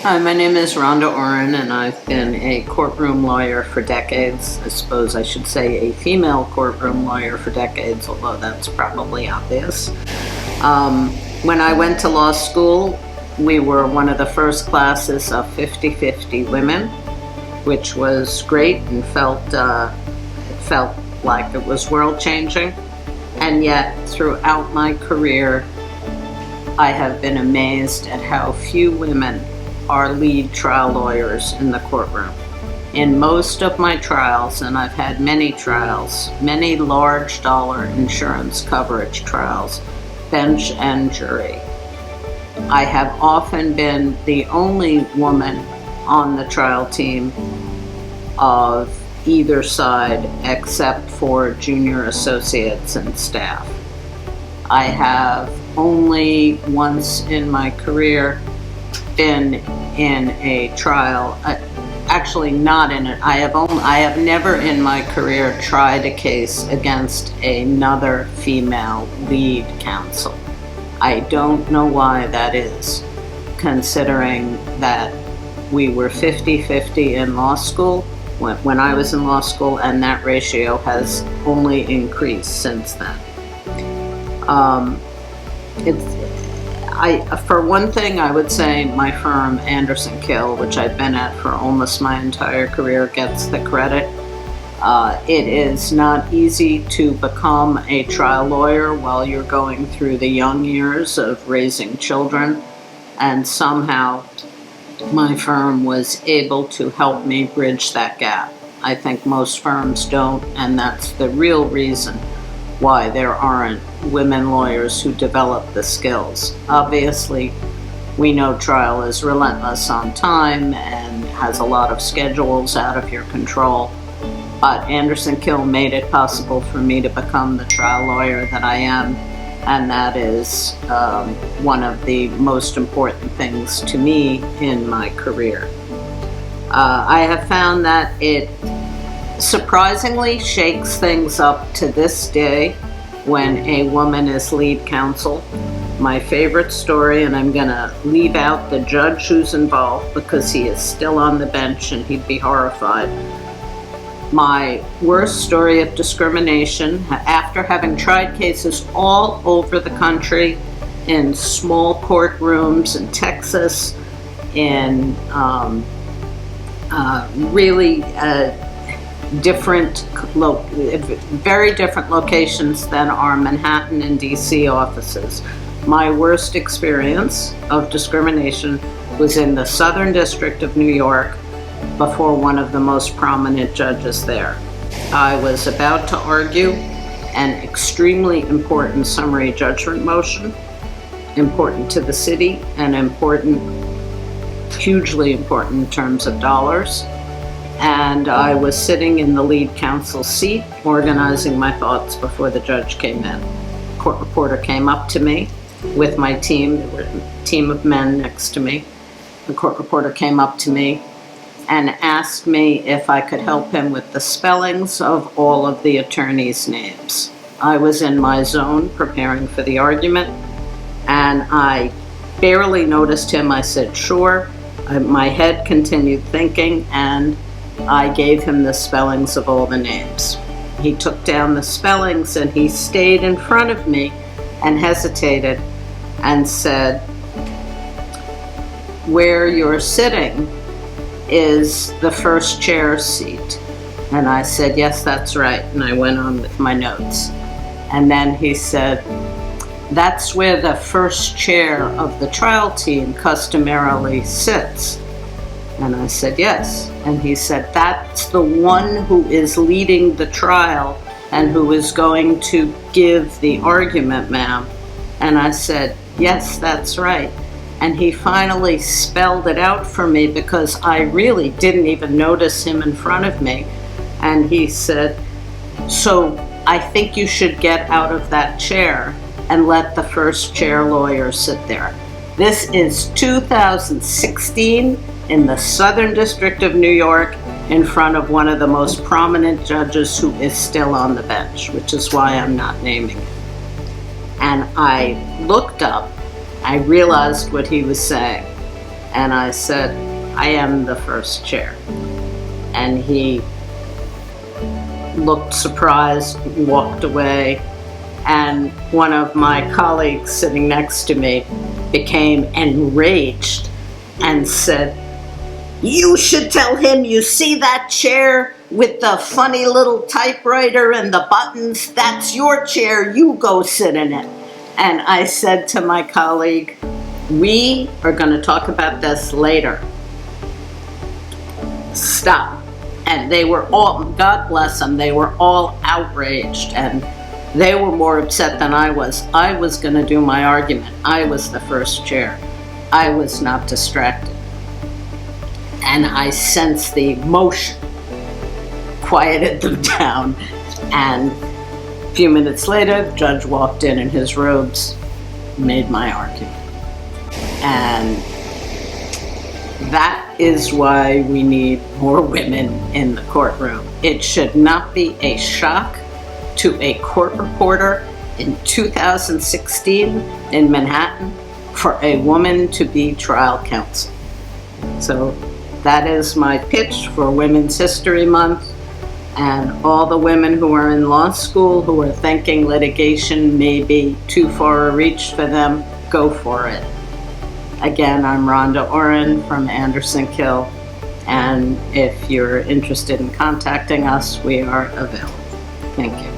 Hi, my name is Rhonda Orin, and I've been a courtroom lawyer for decades. I suppose I should say a female courtroom lawyer for decades, although that's probably obvious. When I went to law school, we were one of the first classes of 50-50 women, which was great and felt like it was world-changing. And yet, throughout my career, I have been amazed at how few women are lead trial lawyers in the courtroom. In most of my trials, and I've had many trials, many large dollar insurance coverage trials, bench and jury, I have often been the only woman on the trial team of either side except for junior associates and staff. I have only once in my career been in a trial, actually not in it. I have never in my career tried a case against another female lead counsel. I don't know why that is, considering that we were 50-50 in law school when I was in law school, and that ratio has only increased since then. For one thing, I would say my firm, Anderson Kill, which I've been at for almost my entire career, gets the credit. It is not easy to become a trial lawyer while you're going through the young years of raising children, and somehow my firm was able to help me bridge that gap. I think most firms don't, and that's the real reason why there aren't women lawyers who develop the skills. Obviously, we know trial is relentless on time and has a lot of schedules out of your control, but Anderson Kill made it possible for me to become the trial lawyer that I am, and that is one of the most important things to me in my career. I have found that it surprisingly shakes things up to this day when a woman is lead counsel. My favorite story, and I'm going to leave out the judge who's involved because he is still on the bench and he'd be horrified. My worst story of discrimination, after having tried cases all over the country in small courtrooms in Texas, in really very different locations than our Manhattan and DC offices. My worst experience of discrimination was in the Southern District of New York before one of the most prominent judges there. I was about to argue an extremely important summary judgment motion, important to the city and hugely important in terms of dollars. And I was sitting in the lead counsel seat, organizing my thoughts before the judge came in. A court reporter came up to me with my team. There were a team of men next to me. The court reporter came up to me and asked me if I could help him with the spellings of all of the attorneys' names. I was in my zone preparing for the argument, and I barely noticed him. I said, sure. My head continued thinking, and I gave him the spellings of all the names. He took down the spellings and he stayed in front of me and hesitated and said, where you're sitting is the first chair seat. And I said, yes, that's right. And I went on with my notes. And then he said, that's where the first chair of the trial team customarily sits. And I said, yes. And he said, that's the one who is leading the trial and who is going to give the argument, ma'am. And I said, yes, that's right. And he finally spelled it out for me because I really didn't even notice him in front of me. And he said, so I think you should get out of that chair and let the first chair lawyer sit there. This is 2016 in the Southern District of New York in front of one of the most prominent judges who is still on the bench, which is why I'm not naming it. And I looked up, I realized what he was saying, And I said, I am the first chair. And he looked surprised, walked away, and one of my colleagues sitting next to me became enraged and said, "You should tell him, you see that chair with the funny little typewriter and the buttons? That's your chair, you go sit in it." And I said to my colleague, "We are going to talk about this later. Stop." And they were all, God bless them, they were all outraged, and they were more upset than I was. I was going to do my argument. I was the first chair. I was not distracted. And I sensed the emotion, quieted them down, and a few minutes later, the judge walked in his robes, made my argument. And that is why we need more women in the courtroom. It should not be a shock to a court reporter in 2016 in Manhattan for a woman to be trial counsel. So that is my pitch for Women's History Month, and all the women who are in law school who are thinking litigation may be too far a reach for them, go for it. Again, I'm Rhonda Orin from Anderson Kill, and if you're interested in contacting us, we are available. Thank you.